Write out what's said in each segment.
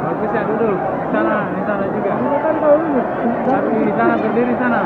Bagus ya duduk. Di sana juga. Tapi di sana berdiri sana.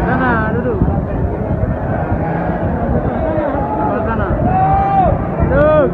Sana duduk. Sebelah sana. Duduk.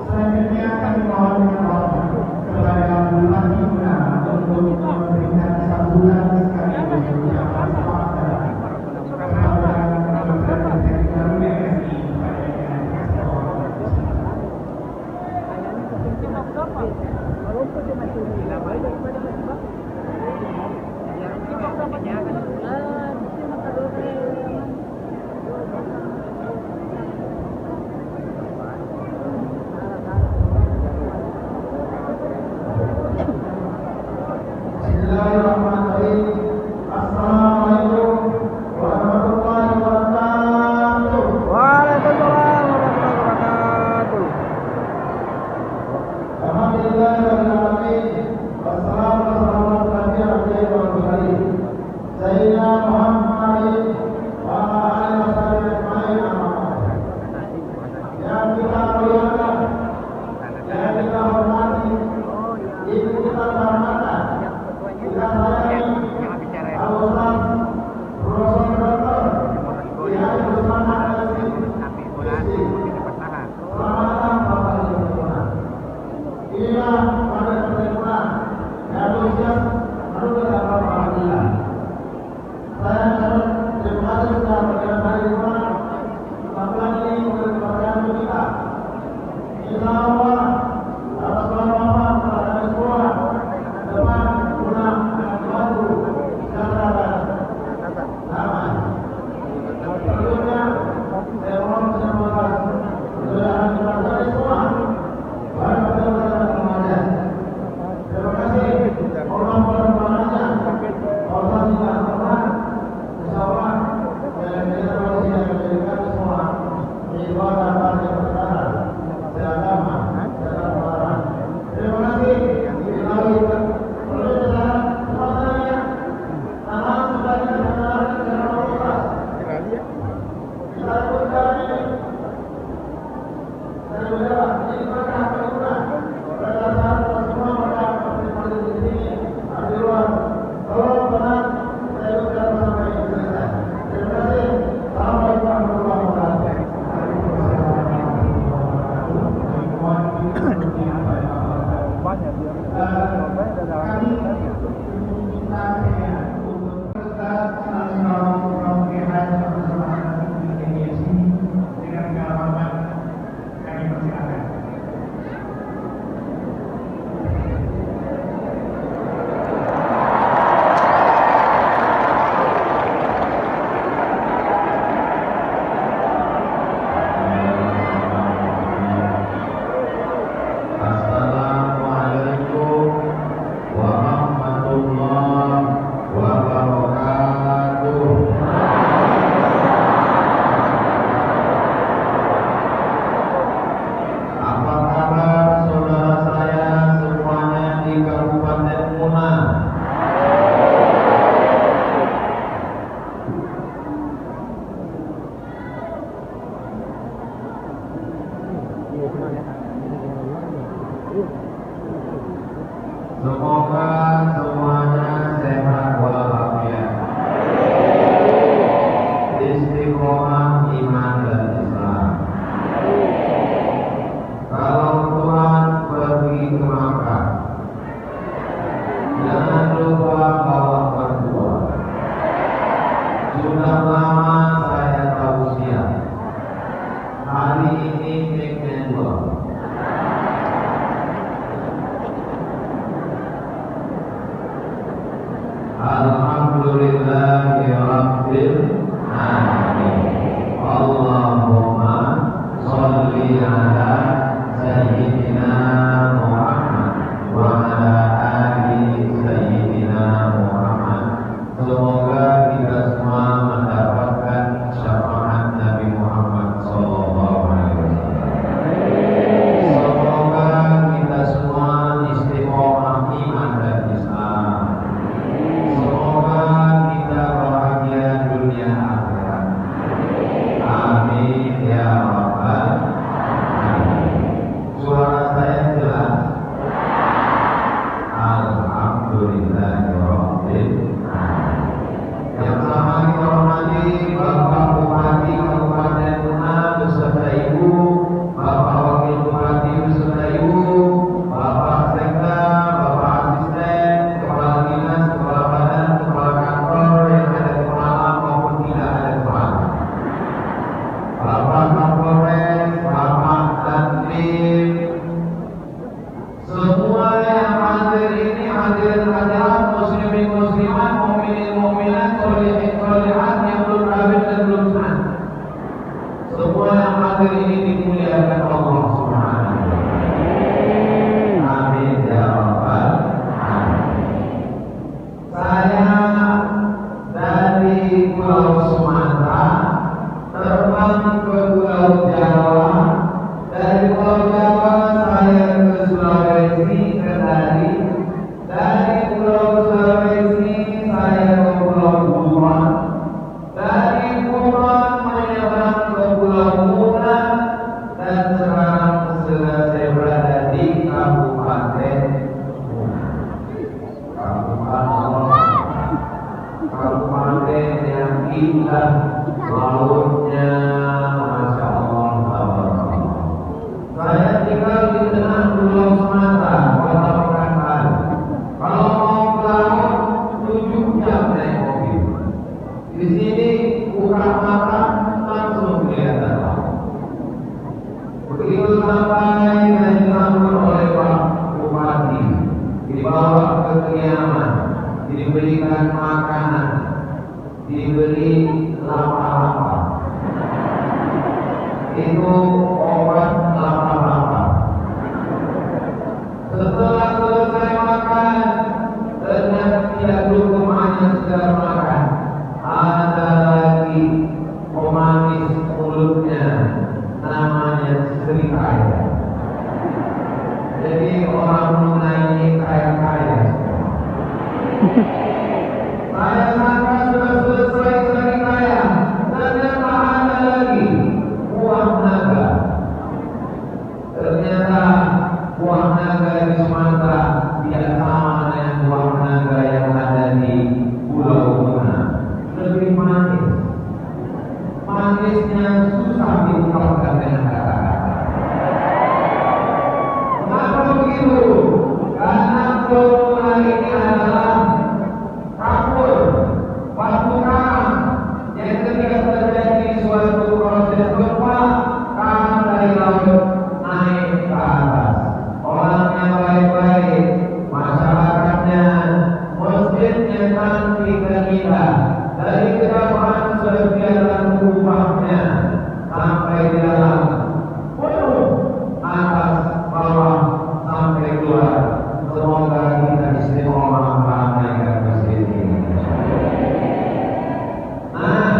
Selanjutnya kami mohon kepada Bupati Una untuk memberikan sambutan sekaligus ucapan selamat kepada Representatif BSI pada Pulau Sumatera, terbang ke Pulau Jawa, dari Pulau Jawa saya ke Sulawesi, ke Bali, dari Pulau Sulawesi saya ke Pulau Buton, dari Buton menyeberang ke Pulau Muna, dan sekarang saya berada di Kabupaten Kabupaten yang indah, lautnya Masya Allah, tabarakallah. Saya tinggal di tengah Pulau Sumatera, Kota Pekanbaru. Kalau mau ke laut 7 jam naik mobil. Di sini buka mata langsung kelihatan laut. Begitu sampai dan disambut oleh Pak Bupati, dibawa ke kediaman, diberikan makanan, diberi lapa-lapa. Itu obat lapa-lapa. Setelah selesai makan, ternyata tidak cukup hanya sekedar makan. Ada lagi pemanis mulutnya, namanya serikaya. Jadi orang Brunei ini kaya-kaya. Saya sangka sudah selesai serikaya, ternyata ada lagi buah naga. Ternyata buah naga di Sumatera tidak sama dengan buah naga yang ada di Pulau Buna. Lebih manis. Manisnya susah diungkapkan dengan kata-kata. Kenapa begitu? Karena Pulau Buna ini adalah kapur, batu karang yang ketika terjadi suatu proses gempa, karang dari laut naik ke atas. Orangnya baik-baik, masyarakatnya, masjidnya cantik dan indah. Dari kejauhan sudah kelihatan rumahnya sampai di dalam, penuh atas bawah sampai keluar. Semoga kita istiqomah meramaikan masjid ini. Nah,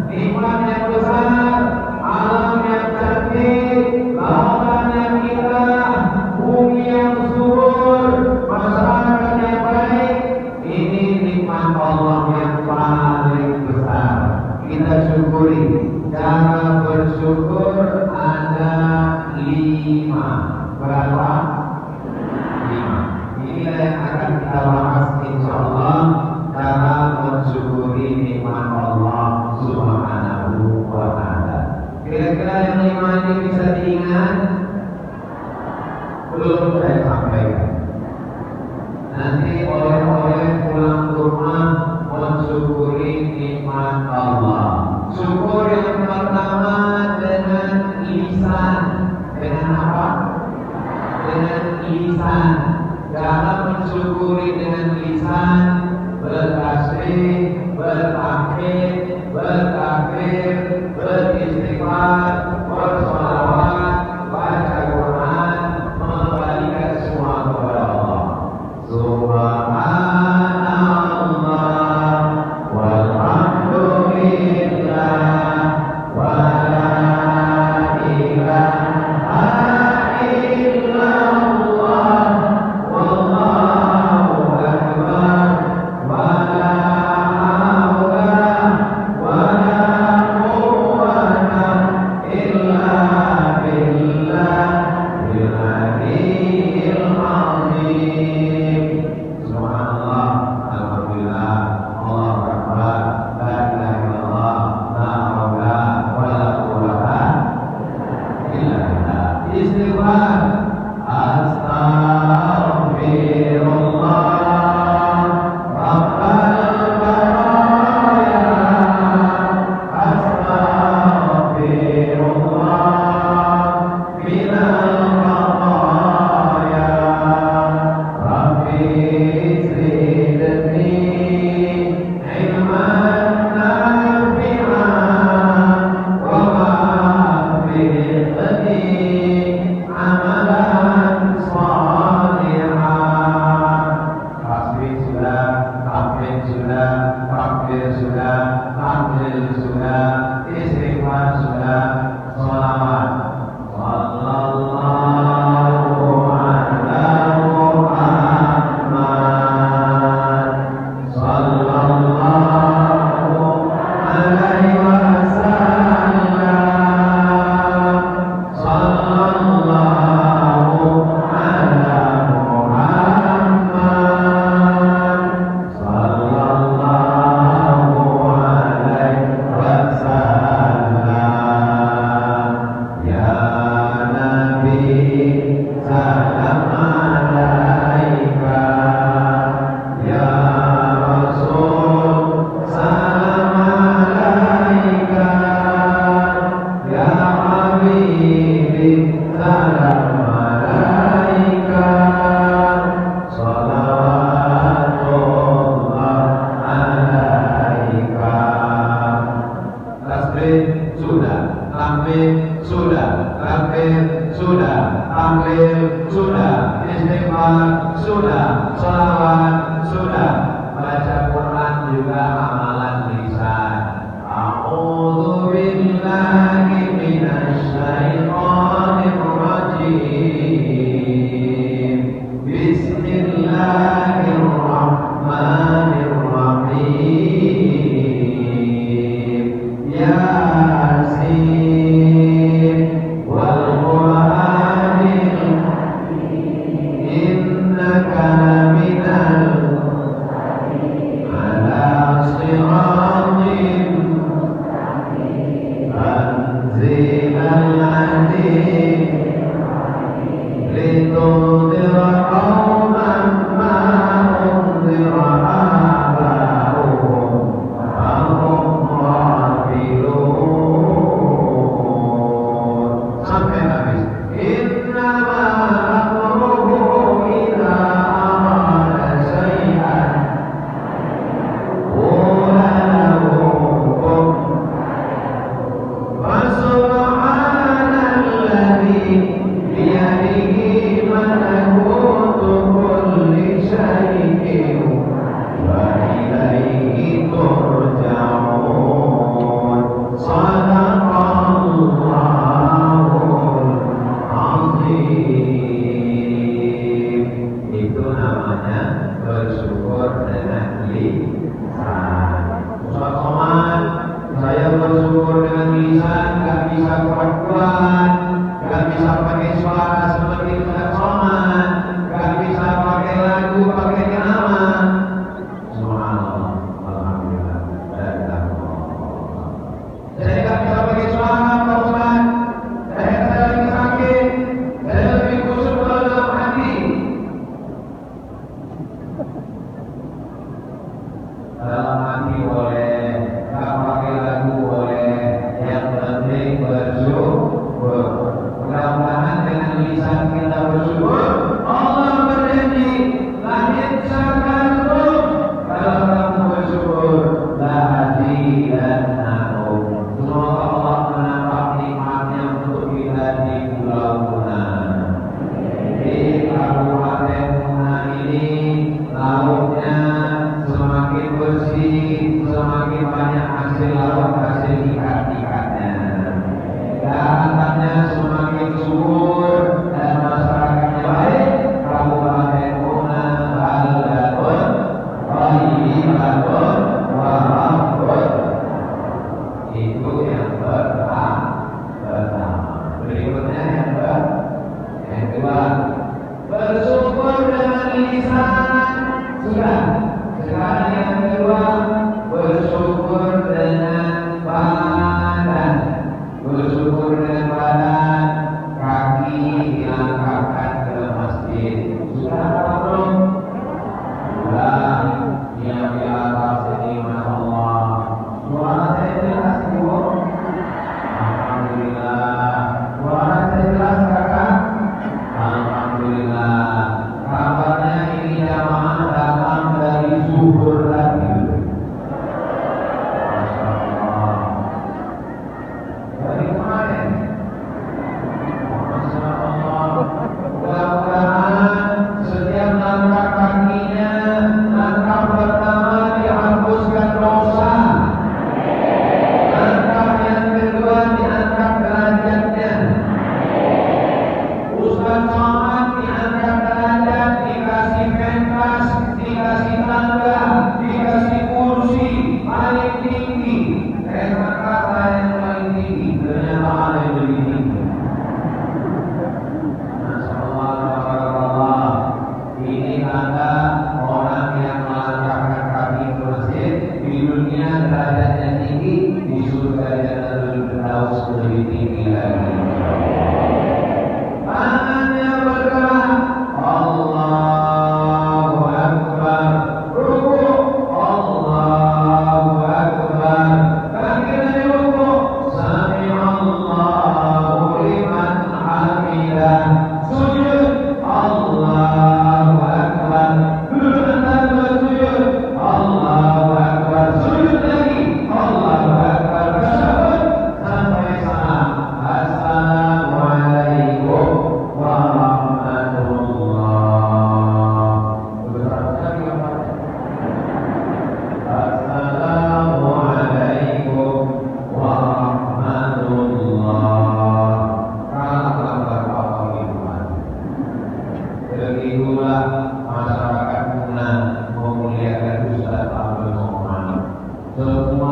nikmat yang besar, alam yang cantik, lautan yang indah, bumi yang subur, masyarakat yang baik, ini nikmat Allah yang paling besar. Kita syukuri. Cara bersyukur ada 5. Berapa? 5. Inilah yang akan kita bahas insyaallah, cara mensyukuri nikmat Allah Subhanahu wa ta'ala. Kira-kira yang 5 ini bisa diingat? Belum saya sampaikan. Nanti oleh-oleh pulang ke rumah mensyukuri nikmat Allah. Syukur yang pertama dengan lisan. Dengan apa? Dengan lisan. Dalam mensyukuri dengan lisan, bertasbih, bertakbir, bertakbir, beristighfar, bersolawat, baca Quran, mengembalikan semua kepada Allah. Subhanallah walhamdulillah wa la ilaha illallah wallahu akbar wa la haula tahlil sudah, istighfar sudah, sholawat. Sallallahu ala Muhammad, sallallahu alaihi wasallam, sallallahu ala Muhammad, sallallahu alaihi wasallam.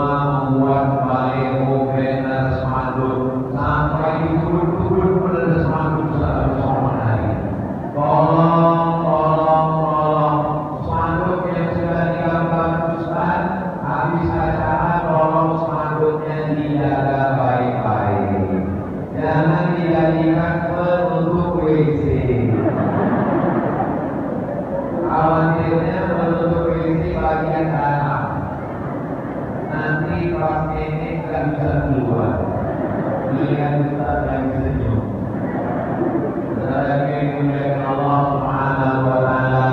semua membuat baleho, banner, spanduk sampai diturun-turun pada spanduk selama hari. Tolong, spanduk yang sudah digambar Ustaz, habis acara tolong spanduknya dijaga baik-baik. Jangan dijadikan penutup WC. Khawatirnya penutup WC bagian dalam. Nanti pas ini nggak bisa keluar. Lihat kita yang senyum. Saudara yang dimuliakan Allah Subhanahu wa Ta'ala,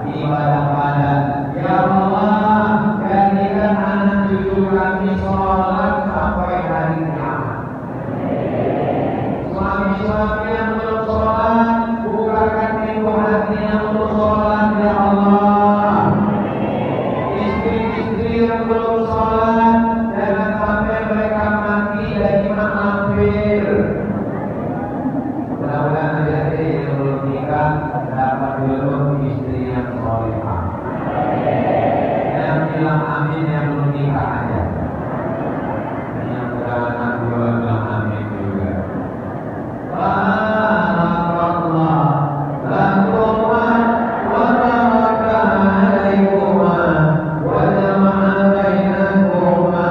ibadah pada ya Allah, jadikan anak cucu kami sholat sampai hari kiamat. Suami-suami yang belum sholat, bukakan pintu hatinya untuk sholat ya Allah. Istri-istri yang belum sholat, jangan sampai mereka mati dari maafir. Mudah-mudahan adik-adik yang belum nikah dapat jodoh istri yang solehah. Yang bilang amin yang belum nikah aja. Yang sudah anak dua bilang amin juga. Barakallah lakuma wa baraka alaikuma wa jama'a bainakuma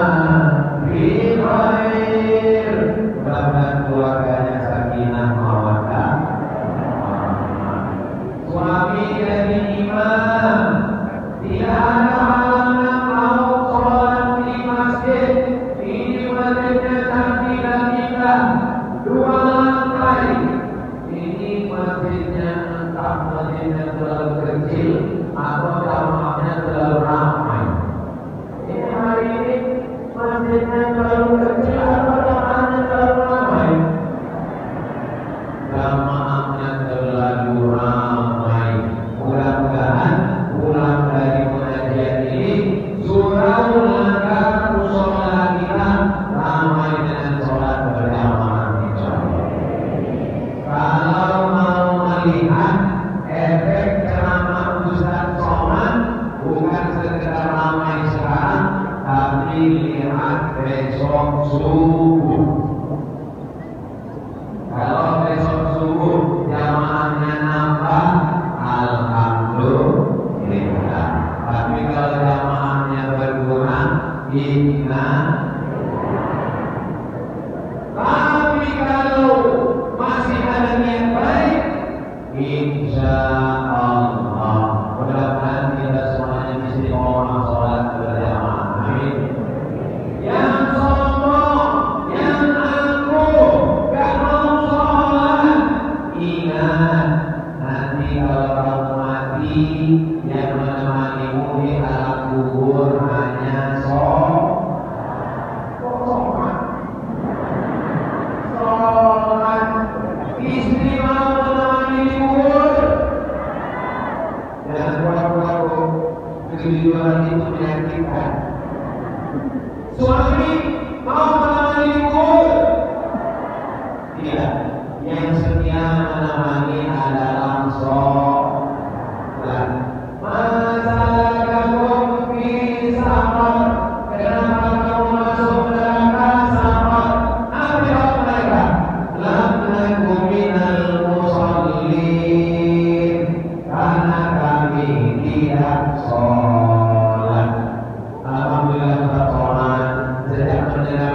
fi khair. Mudah-mudahan keluarganya sakinah mawaddah. Suami jadi imam, tidak ada halangan mau sholat di masjid. Ini masjidnya cantik dan indah, 2 lantai. Ini masjidnya entah masjidnya terlalu kecil atau jamaahnya terlalu ramai. Ini hari ini masjidnya terlalu kecil atau jamaahnya terlalu ramai. Jamaahnya terlalu ramai. Mudah-mudahan pulang dari pengajian ini surau langgar musola kita ramai dengan sholat berjamaah insyaallah. Kalau mau melihat efek ceramah Ustaz Somad, bukan sekedar ramai sekarang, tapi lihat besok subuh. Kalau besok subuh jamaahnya nambah, alhamdulillah. Tapi kalau jamaahnya berkurang, tapi kalau masih ada niat baik, insya Allah mudah-mudahan kita semuanya bisa mau sholat berjamaah. Amin. Yang sombong, yang angkuh, gak mau sholat, ingat nanti kalau kamu mati, yang menemanimu di alam kubur hanya sholat. Istri mau menemani di kubur, jangan pura-pura kejujuran itu menyakitkan. Suami mau menemani di kubur, tidak. Yang setia menemani adalah sholat. Masalahkamu fi saqar, kenapa kamu masuk neraka saqar? Apa jawab mereka? Lam naku minal musallin, karena kami tidak sholat. Alhamdulillah kita sholat. Sejak mendengar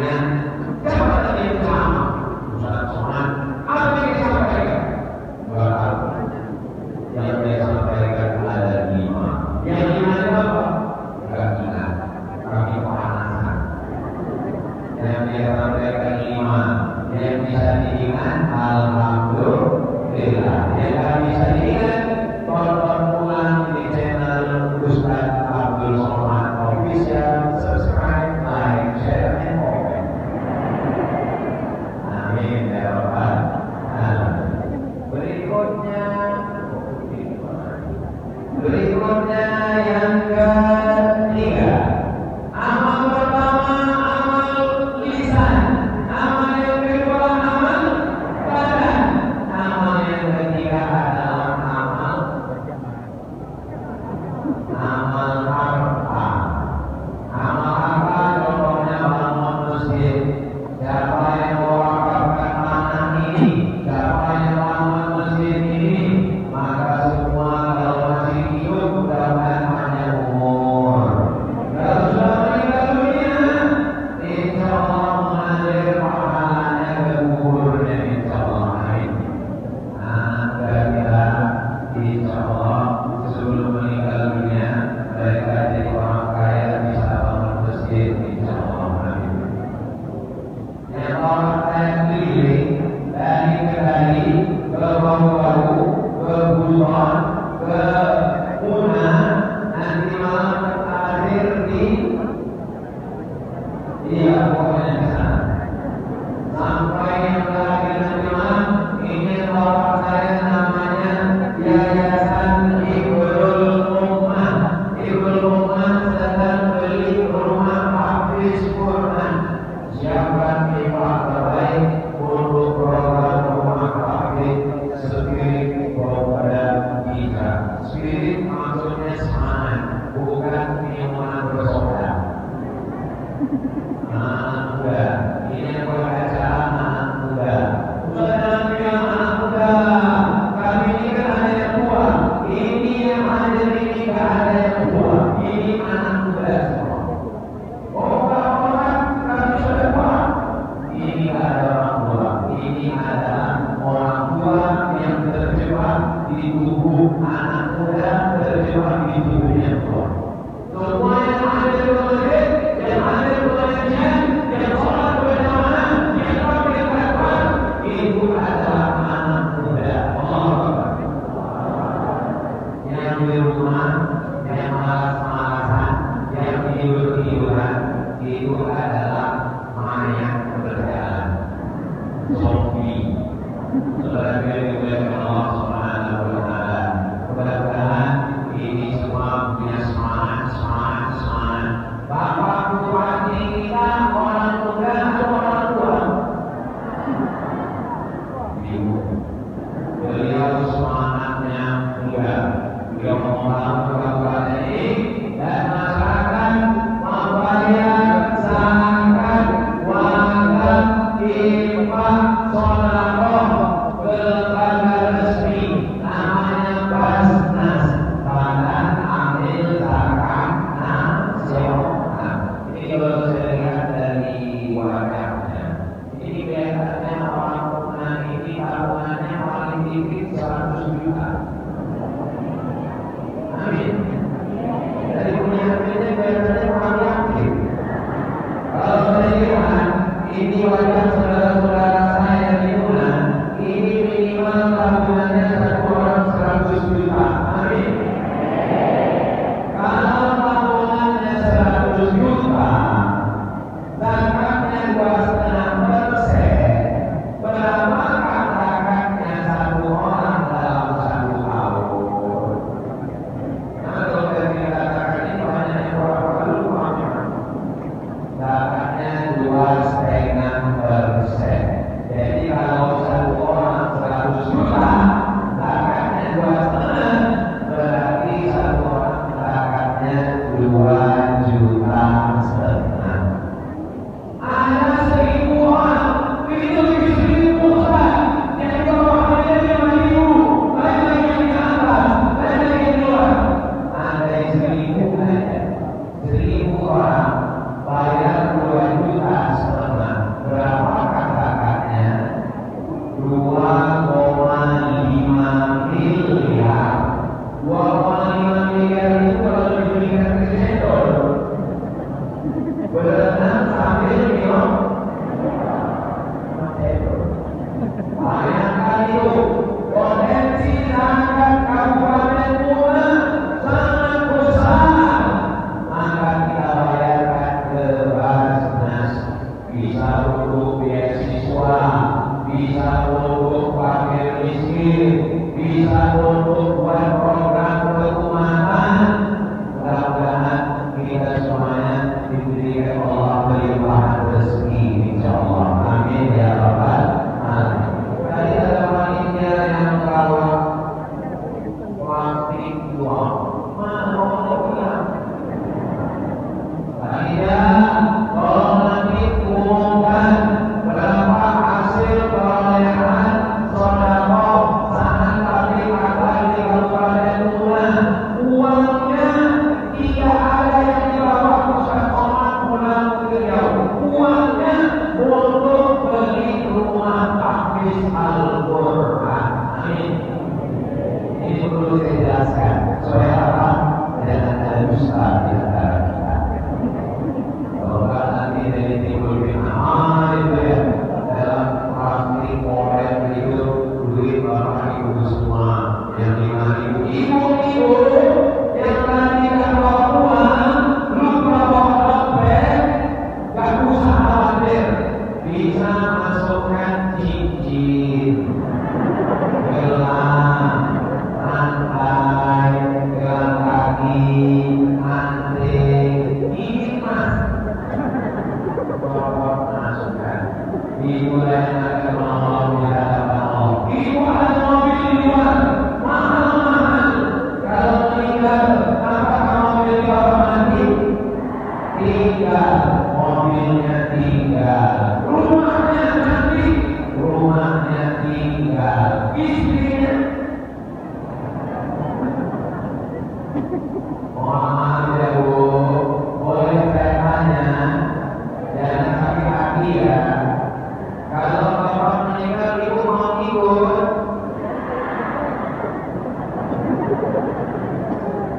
pertanyaan, siapa tadi yang ceramah? Ustaz Somad, apa yang disampaikan? Enggak tahu. Yang dia sampaikan ada 5. Yang 5 itu apa? Enggak ingat. Kami kepanasan. Yang dia sampaikan 5. Yang bisa diingat, alhamdulillah. Yang tak bisa diingat, tonton ulang di channel Ustaz Abdul Somad Official. Subscribe, like, share, and comment. Amin ya Rabbal Alamin. Berikutnya yang ketiga, amal pertama amal lisan, amal yang kedua amal badan, amal yang ketiga adalah amal harta. Amal harta contohnya bangun masjid. Siapa yang mewakafkan tanah ini, siapa yang bangun masjid ini, maka semua kalau masih hidup mudah-mudahan panjang umur. Kalau sudah meninggal dunia, insya Allah mengalir pahalanya ke kuburnya, insya Allah. Amin. Kira-kira insya Allah sebelum meninggal dunia mereka jadi orang kaya bisa bangun masjid, insya Allah. Amin. Yang orang kaya keliling dari Kendari ke Bau-Bau, ke Buton, ke Muna, nanti malam terakhir di pokoknya di sana. Sampai yang terakhir nanti malam, ini bapak saya namanya Yayasan Ibrul Ummah. Ibrul Ummah sedang beli rumah Hafiz Quran. Siapkan infak terbaik untuk program rumah Hafiz Spirit Program Kita. Spirit maksudnya semangat, bukan minuman bersoda. Anak muda, ini yang berkaca anak muda. Jangan bilang anak muda, kami ini kan ada yang tua. Ini yang ada ini kan ada yang tua. Ini anak muda semua. Orang-orang kami sudah tua. Ini ada orang tua. Ini adalah orang tua yang terjebak di tubuh anak muda, terjebak di tubuhnya tua. Semua yang ada di masjid, yang ada di pengajian, yang sholat berjamaah, yang pakai takbir, itu adalah anak muda. Yang di rumah, yang malas-malasan, yang tidur-tiduran, itu adalah mayat berjalan. Zombie. Saudara-saudara yang dimuliakan Allah Subhanahu wa Ta'ala, mudah-mudahan ini semua punya semangat. Bapak bupati kita orang muda atau orang tua? Ibu. Beliau semangatnya muda. Beliau membangun kabupaten ini dan masyarakat membayar zakat, wakaf, infak, sedekah ke lembaga resmi namanya Basnas, Badan Amil Zakat Nasional. Ini baru saya lihat dari wajahnya. Ini kelihatannya orang Puna ini tabungannya paling dikit 100 juta. Amin. Dari punya ini kelihatannya orang yakin. Kalau saya lihat ini wajah saudara-saudara saya di Puna, ini minimal tabungannya satu orang 100 juta. Amin. Kalau tabungannya 100 juta, zakatnya 2,5%, berapa zakatnya satu orang dalam 1 tahun? bisa untuk buat program keumatan. Mudah-mudahan kita semuanya diberikan Allah berlimpahan rezeki, insyaallah. Amin ya rabbal alamin. Tadi ada panitia yang bawa plastik uang. Mana orang bilang? Panitia, tolong nanti umumkan berapa hasil perolehan sedekah saat kami akan di Kabupaten Tuban. Uangnya tidak ada yang dibawa Ustaz Omar pulang ke Riau. Uangnya untuk beli rumah tahfiz Al-Quran. Amin. Ini perlu saya jelaskan supaya apa? Jangan ada dusta di antara kita. Kalau nanti dari timbul fitnah itu ya, dalam plastik korek itu duit bapak ibu semua yang 5.000 ibu-ibu yang tadi tak bawa uang, lupa bawa dompet, gak usah khawatir, bisa masukkan cincin, gelang, rantai, gelang kaki, anting, ini mas. Bapak masukkan. Ibu yang akan mau di hadapan Allah. Ibu ada mobil di luar, mahal-mahal. Kalau meninggal, apakah mobil bapak mati? Tinggal, mobilnya tinggal. Rumahnya mati, rumahnya tinggal. Istrinya. Mohon maaf ya Bu, boleh saya tanya? Jangan sakit-hati ya. Kalau bapak meninggal, ibu mau ikut?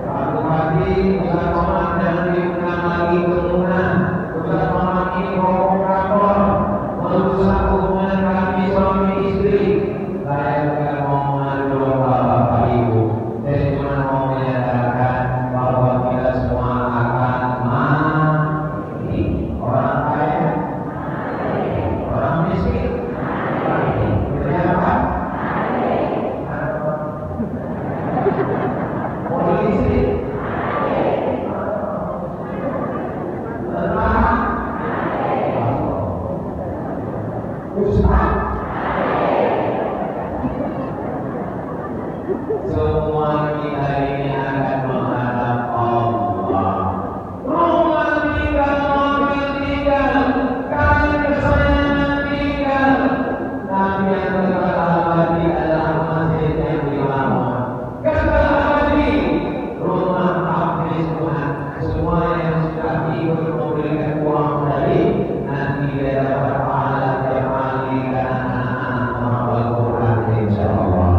Satu pagi, Ustaz Omar jangan diundang lagi ke Tuban. Ustaz Omar ini provokator, merusak hubungan kami suami istri. Saya bukan mau mengadu domba bapak ibu. Saya cuma mau menyatakan bahwa kita semua akan mati. Orang kaya, orang miskin, pejabat, polisi, tentara, ustaz, semua kita ini akan menghadap Allah. Rumah tinggal, mobil tinggal, kali kesayangan tinggal. Tapi yang kekal abadi adalah masjid yang dibangun. Kekal abadi, rumah tahfiz Tuhan. Semua yang sudah ikut memberikan uang tadi, nanti dia dapat pahala tiap kali karena anak-anak menghafal Quran, insyaallah.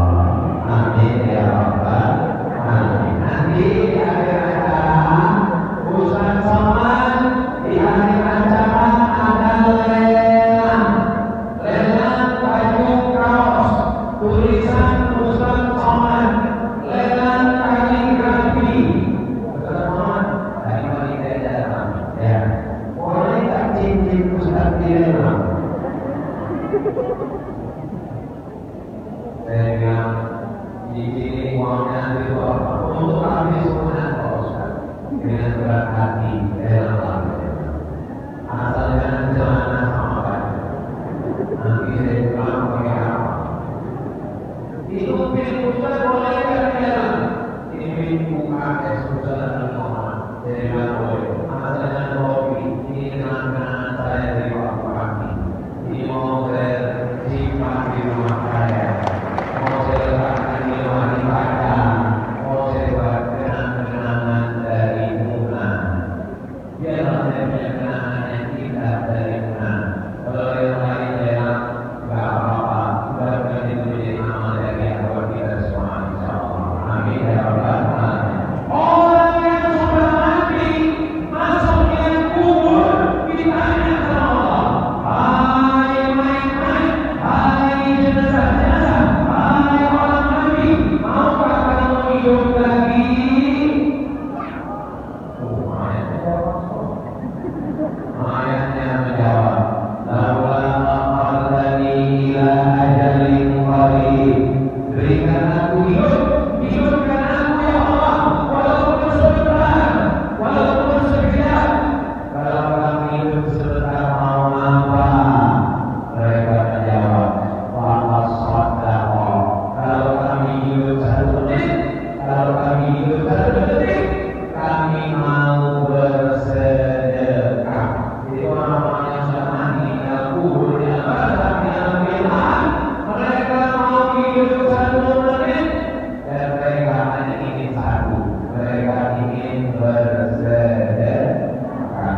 Amin ya rabbal alamin. Nanti di akhir acara, Ustaz Somad di akhir acara ada lelang baju kaos tulisan Ustaz Somad, lelang kaligrafi. Ustaz Somad tadi pagi saya datang, ya. Boleh tak cincin Ustaz dilelang? Saya bilang, di sini uangnya dibawa untuk habis Quran Pak Ustaz. Dengan berat hati saya lelang. Asal jangan celana sama baju. Nanti saya pulang pakai apa? Itu pin Ustaz boleh kan lelang? Ini pin buka Ustaz dan Muhammad. Saya bilang boleh. Asal jangan kopi. Ini kenangan saya dari waktu kami. Ini mau saya simpan di rumah saya. Mau saya letakkan di rumah ibadah, mau saya buat kenang-kenangan dari Muna. Biarlah saya punya kenangan yang indah dari Muna. Kalau yang lain saya nggak apa-apa. Mudah-mudahan itu menjadi amal yang buat kita semua, insyaallah. Amin ya rabbal alamin. Orang yang sudah mati masuk ke kubur, kita berikan aku hidup, hidupkan aku ya Allah, walaupun sebentar, walaupun sekejap. Kalau kami hidup sebentar mau apa? Mereka menjawab, waqas sadaqah. Kalau kami hidup 1 menit, kalau kami hidup 1 detik, kami mau bersedekah. Itu orang-orang yang sudah mati dalam kubur, yang barzakh, yang bid'ah. Mereka mau hidup 1 menit dan mereka hanya ingin 1. Mereka ingin bersedekah.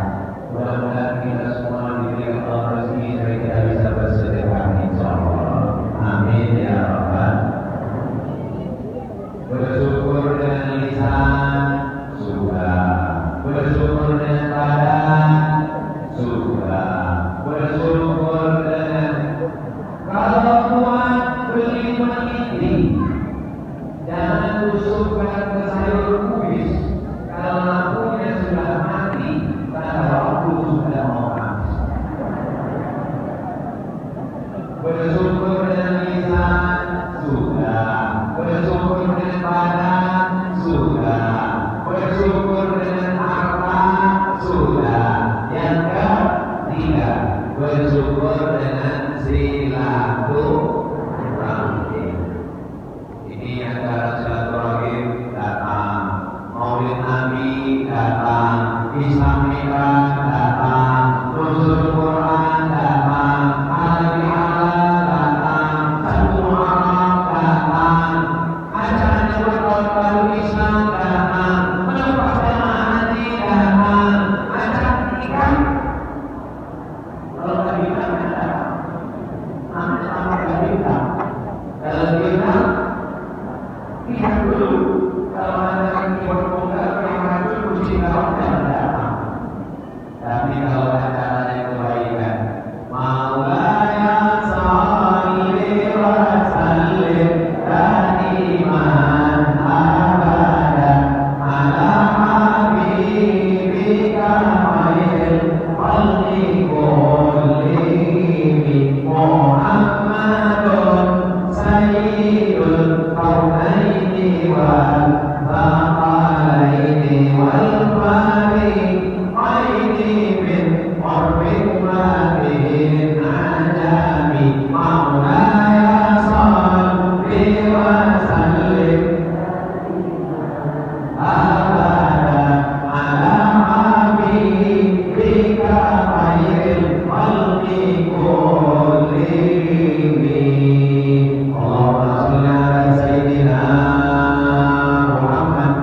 Mudah-mudahan kita semua diberikan Allah rezeki supaya kita bisa bersedekah, insyaallah. Amin ya rabbal. Bersyukur dengan lisan sudah, bersyukur dengan badan sudah, bersyukur dengan kalau kuat beli meniti. Jangan tusukkan ke sayur kubis. Kalau lampunya sudah mati, tanda waktu sudah mau habis. Bersyukur dengan lisan sudah, bersyukur dengan badan sudah, bersyukur dengan harta sudah. Yang ketiga, bersyukur dengan silaturahmi. Ini antara silaturahim datang, Maulid Nabi datang, Islam Mi'raj datang, Nuzul Quran datang, Hari Halal datang, 1 Muharram datang, acara tahun baru Islam datang, melepas jamaah haji datang, acara nikah. Kalau tak bintang datang, sama tak bintang. Kalau bintang, lihat dulu. Kalau ada yang keyboard yang racun, kunci gawang jangan datang. Tapi kalau acaranya kebaikan, Maulaya salli wa sallim daiman abadan ala habibika khairil khalqi kullihim Muhammadun sayyidul kaunaini wal thaqalaini wal fariqaini min urbin wa min ajami. Maulaya salli wa sallim abadan ala habibika khairil khalqi kullihim. Allahumma shalli ala sayyidina Muhammad.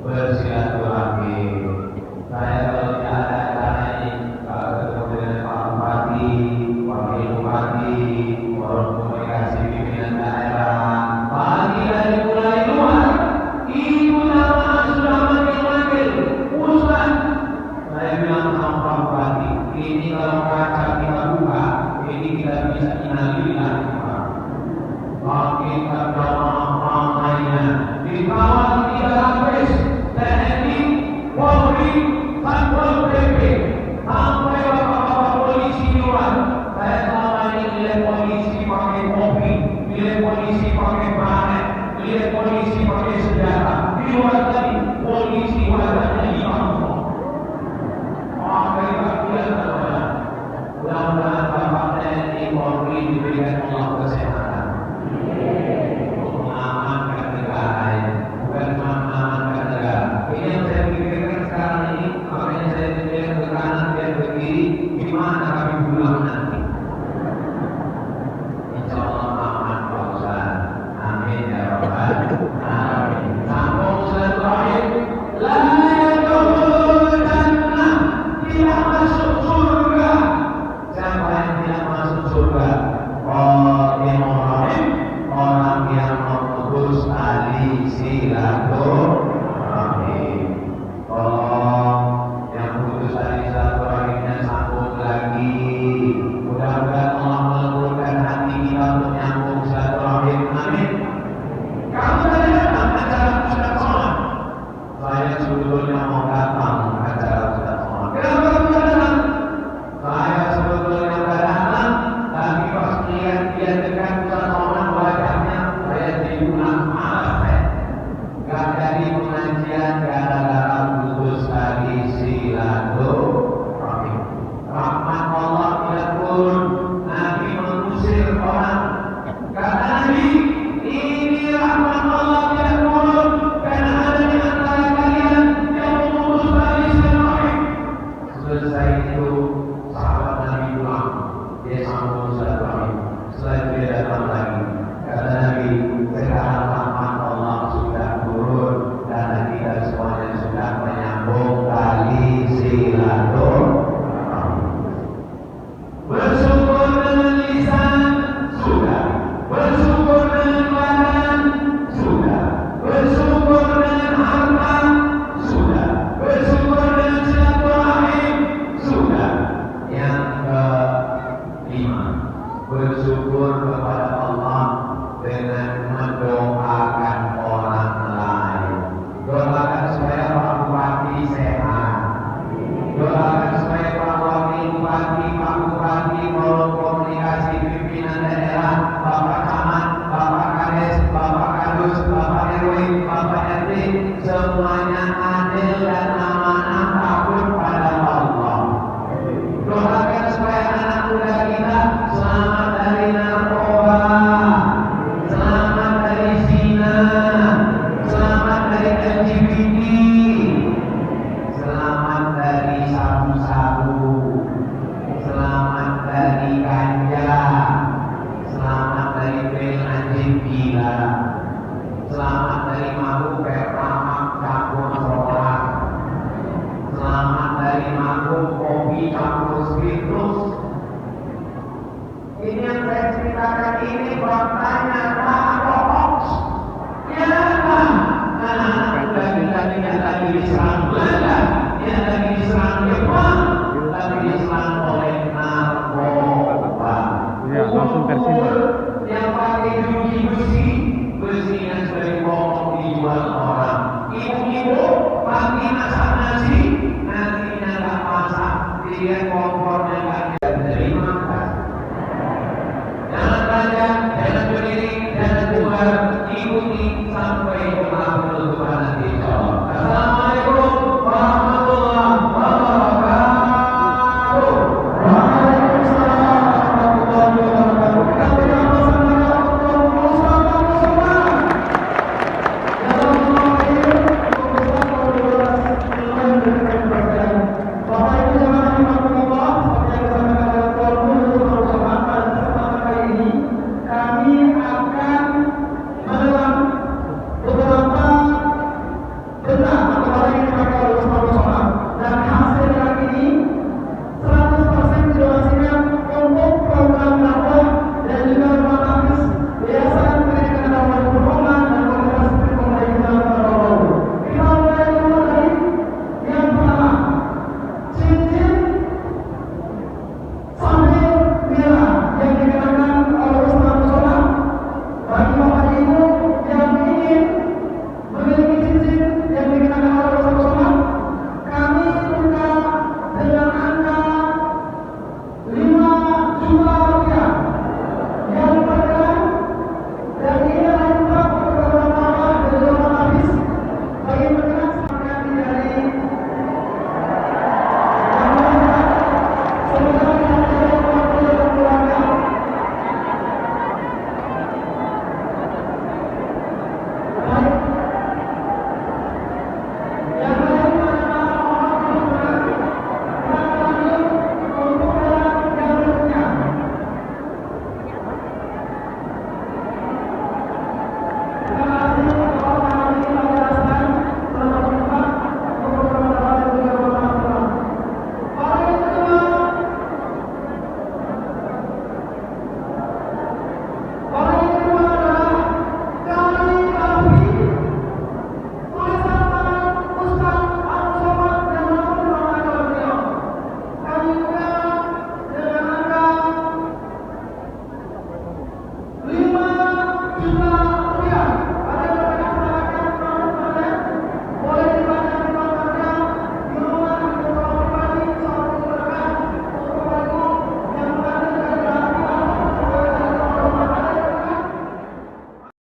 Bersilaturahmi. Saya kalau tidak ada acara ini, kalau ketemu dengan Pak Bupati, Wakil Bupati, orang komunikasi pimpinan daerah, pagi dari mulai luar, ibu jamaah sudah manggil-manggil, Ustaz. Saya bilang sama Pak Bupati, ini kalau kaca kita buka, ini kita bisa innalillah. Kita jamaah ramainya dikawal 3 lapis TNI, Polri, Satpol PP, sampai bapak-bapak polisi luar. Saya selama ini lihat polisi pakai mobil, lihat polisi pakai baret, lihat polisi pakai senjata. Di luar tadi polisi wajahnya hitam. Mereka kelihatan. Mudah-mudahan bapak TNI, Polri diberikan Allah kesehatan. Mengamankan negara ini, bukan mengamankan negara. Ini yang saya pikirkan sekarang ini, makanya saya pikirkan ke kanan dan ke kiri, gimana kami pulang nanti. Insyaallah aman Pak Ustaz. Amin ya rabbal alamin. Sambung silaturahim. La yadkhulul jannah, tidak masuk surga. Siapa yang tidak masuk surga? Orang yang memutus tali silaturahmi.